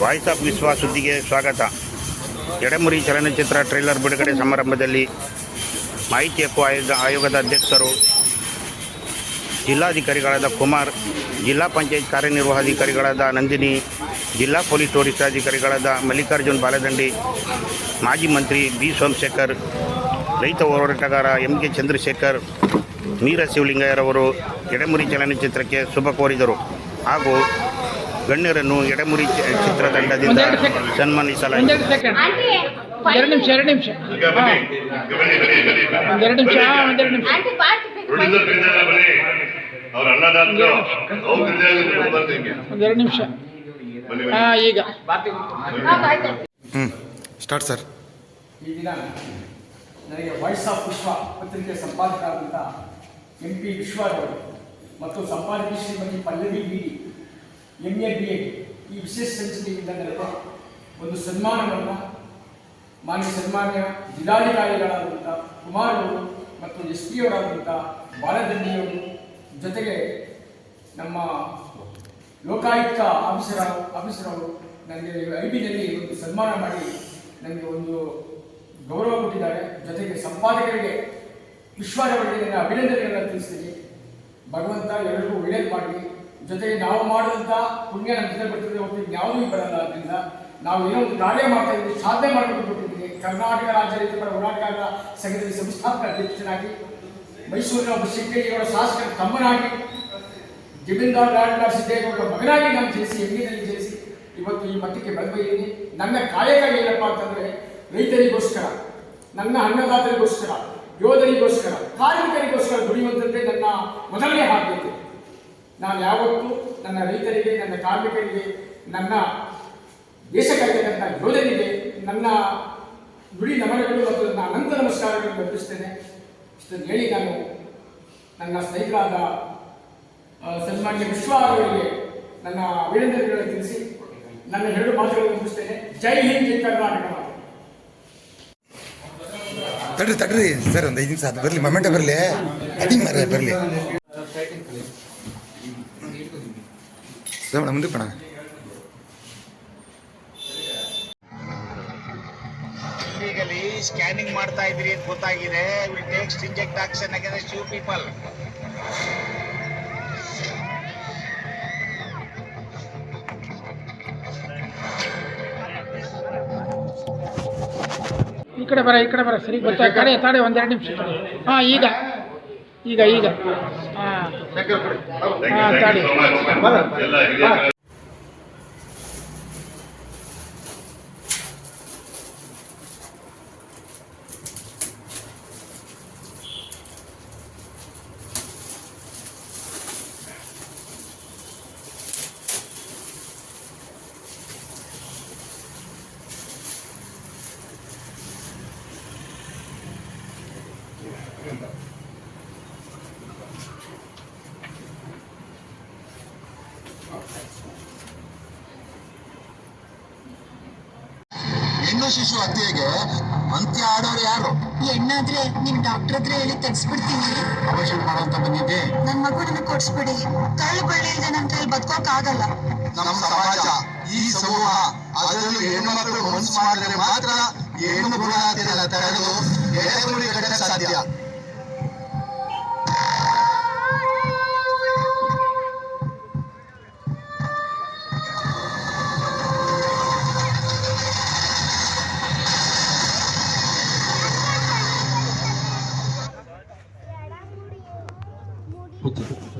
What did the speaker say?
Voice of ವಿಶ್ವ ಸುದ್ದಿಗೆ ಸ್ವಾಗತ. ಎಡೆಮುರಿ ಚಲನಚಿತ್ರ ಟ್ರೈಲರ್ ಬಿಡುಗಡೆ ಸಮಾರಂಭದಲ್ಲಿ ಮಾಹಿತಿ ಹಕ್ಕು ಆಯೋಗದ ಅಧ್ಯಕ್ಷರು, ಜಿಲ್ಲಾಧಿಕಾರಿಗಳಾದ ಕುಮಾರ್, ಜಿಲ್ಲಾ ಪಂಚಾಯತ್ ಕಾರ್ಯನಿರ್ವಹಣಾಧಿಕಾರಿಗಳಾದ ನಂದಿನಿ, ಜಿಲ್ಲಾ ಪೊಲೀಸ್ ವರಿಷ್ಠಾಧಿಕಾರಿಗಳಾದ ಮಲ್ಲಿಕಾರ್ಜುನ್ ಬಾಲದಂಡಿ, ಮಾಜಿ ಮಂತ್ರಿ ಬಿ ಸೋಮಶೇಖರ್, ರೈತ ಹೋರಾಟಗಾರ ಎಂ ಕೆ ಚಂದ್ರಶೇಖರ್, ಮೀರ ಶಿವಲಿಂಗಯ್ಯರವರು ಎಡೆಮುರಿ ಚಲನಚಿತ್ರಕ್ಕೆ ಶುಭ ಕೋರಿದರು ಹಾಗೂ ಗಣ್ಯರನ್ನು ಎಡೆಮುರಿ ಚಿತ್ರತಂಡದಿಂದ ಸನ್ಮಾನಿಸಲಾಯಿತು. ಈಗ ಸ್ಟಾರ್ಟ್ ಸರ್. ಈ ದಿನ ನನಗೆ ವಾಯ್ಸ್ ಆಫ್ ವಿಶ್ವ ಪತ್ರಿಕೆ ಸಂಪಾದಕರಾದಂಥ MP ವಿಶ್ವರವರು ಮತ್ತು ಸಂಪಾದಕಿ ಶ್ರೀಮತಿ ಪಲ್ಲವಿ ಬೀಡಿ MA BA ಈ ವಿಶೇಷ ಸಂಚಿಕೆಯಿಂದ ನನಗೆ ಒಂದು ಸನ್ಮಾನವನ್ನು ಸನ್ಮಾನ್ಯ ಜಿಲ್ಲಾಧಿಕಾರಿಗಳಾದಂಥ ಕುಮಾರ್ ಅವರು ಮತ್ತು SP ಅವರಾದಂಥ ಬಾಲದಂಡಿಯವರು, ಜೊತೆಗೆ ನಮ್ಮ ಲೋಕಾಯುಕ್ತ ಆಫೀಸರ್ ನನಗೆ IBನಲ್ಲಿ ಒಂದು ಸನ್ಮಾನ ಮಾಡಿ ನನಗೆ ಒಂದು ಗೌರವ ಕೊಟ್ಟಿದ್ದಾರೆ. ಜೊತೆಗೆ ಸಂಪಾದಕರಿಗೆ ವಿಶ್ವರವರಿಗೆ ನನ್ನ ಅಭಿನಂದನೆಗಳನ್ನು ತಿಳಿಸ್ತೀನಿ. ಭಗವಂತ ಎಲ್ಲರಿಗೂ ಒಳ್ಳೇದು ಮಾಡಲಿ. ಜೊತೆಗೆ ನಾವು ಮಾಡಿದಂಥ ಪುಣ್ಯ ನಮ್ಮ ಜೊತೆ ಬರ್ತಿದ್ರೆ ಒಟ್ಟಿಗೆ ಯಾವುದೂ ಬರಲ್ಲ. ಅದರಿಂದ ನಾವು ಏನೋ ಒಂದು ಕಾರ್ಯ ಮಾಡ್ತಾ ಇದ್ದೀವಿ, ಸಾಧನೆ ಮಾಡಬೇಕು ಕೊಟ್ಟಿದ್ದೀನಿ. ಕರ್ನಾಟಕ ರಾಜ್ಯ ರೈತರ ಹೋರಾಟಗಾರರ ಸಂಘದ ಸಂಸ್ಥಾಪಕ ಅಧ್ಯಕ್ಷನಾಗಿ, ಮೈಸೂರಿನ ಒಬ್ಬ ಶಿಕ್ಷಕಿಯವರ ಶಾಸಕರ ತಮ್ಮನಾಗಿ, ಜಮೀನ್ದಾರ್ ಲಾಡ್ಲಾಡ್ ಸಿದ್ದೇಗೌಡರ ಮಗನಾಗಿ ನಾನು ಜನಿಸಿ MAನಲ್ಲಿ ಜನಿಸಿ ಇವತ್ತು ಈ ಮಟ್ಟಕ್ಕೆ ಬೆಳೆದಿದ್ದೀನಿ. ನನ್ನ ಕಾಯಕ ಏನಪ್ಪ ಅಂತಂದರೆ ರೈತರಿಗೋಸ್ಕರ, ನನ್ನ ಅನ್ನದಾತರಿಗೋಸ್ಕರ, ಯೋಧರಿಗೋಸ್ಕರ, ಕಾರ್ಮಿಕರಿಗೋಸ್ಕರ ದುಡಿಯುವಂಥದ್ದೇ ನನ್ನ ಮೊದಲನೇ ಆದ್ಯತೆ. ನಾನು ಯಾವತ್ತೂ ನನ್ನ ರೈತರಿಗೆ, ನನ್ನ ಕಾರ್ಮಿಕರಿಗೆ, ನನ್ನ ದೇಶ ಕಾಯ್ತಕ್ಕಂಥ ಯೋಧರಿಗೆ ನನ್ನ ನುಡಿ ನಮನಗಳು ಮತ್ತು ನನ್ನ ಅನಂತ ನಮಸ್ಕಾರಗಳನ್ನು ಅರ್ಪಿಸ್ತೇನೆ. ಇಷ್ಟನ್ನು ಹೇಳಿ ನಾನು ನನ್ನ ಸ್ನೇಹಿತರಾದ ಸನ್ಮಾನ್ಯ ವಿಶ್ವ ಅವರಿಗೆ ನನ್ನ ಅಭಿನಂದನೆಗಳನ್ನು ತಿಳಿಸಿ ನನ್ನ 2 ಮಾತುಗಳನ್ನು ಮುಗಿಸ್ತೇನೆ. ಜೈ ಹಿಂದ್, ಜೈ ಕರ್ನಾಟಕ. ತಡ್ರಿ ಸರ್, ಒಂದು 5 ನಿಮಿಷ ಅದು ಬರಲಿ, ಮೊಮೆಂಟ ಬರಲಿ, ಬರಲಿ ಸರ್. ಮುಂದೆ ಪಣ ಈಗಲೇ ಸ್ಕ್ಯಾನಿಂಗ್ ಮಾಡ್ತಾ ಇದ್ರಿ ಅಂತ ಗೊತ್ತಾಗಿದೆ. Will next inject action against you people. ಈ ಕಡೆ ಬರ ಸರಿ ಗೊತ್ತಾಗ ತಾಡೆ ಒಂದೆರಡು ನಿಮಿಷ. ಈಗ ತಾಡಿ. ಹೆಣ್ಣು ಶಿಶು ಹತ್ಯೆಗೆ ಅಂತ್ಯ ಆಡೋರು ಯಾರು? ಹೆಣ್ಣಾದ್ರೆ ನಿಮ್ ಡಾಕ್ಟರ್ ಹತ್ರ ಹೇಳಿ ತೆಗ್ಸ್ಬಿಡ್ತೀನಿ. ಅಪೇಕ್ಷೆ ಮಾಡೋಂತ ಬಂದಿದ್ದೆ. ನನ್ ಮಗು ನನಗೆ ಕೊಡ್ಸ್ಬಿಡಿ. ಕಳ್ಳು ಬಳ್ಳಿ ಇಲ್ದೆ ನನ್ ಕೈಲಿ ಬದುಕೋಕ್ ಆಗಲ್ಲ. ನಮ್ಮ ಸಮಾಜ, ಈ ಸಮೂಹ, ಅದರಲ್ಲೂ ಹೆಣ್ಣು ಮಕ್ಕಳು ಮನಸ್ಸು ಮಾಡಿದ್ರೆ ಮಾತ್ರ ಹೆಣ್ಣು ಭ್ರೂಣಹತ್ಯೆಯನ್ನ ತಡೆದು ಎಡೆಮುರಿ ಕಟ್ಟಕ್ಕೆ ಸಾಧ್ಯ. Putih.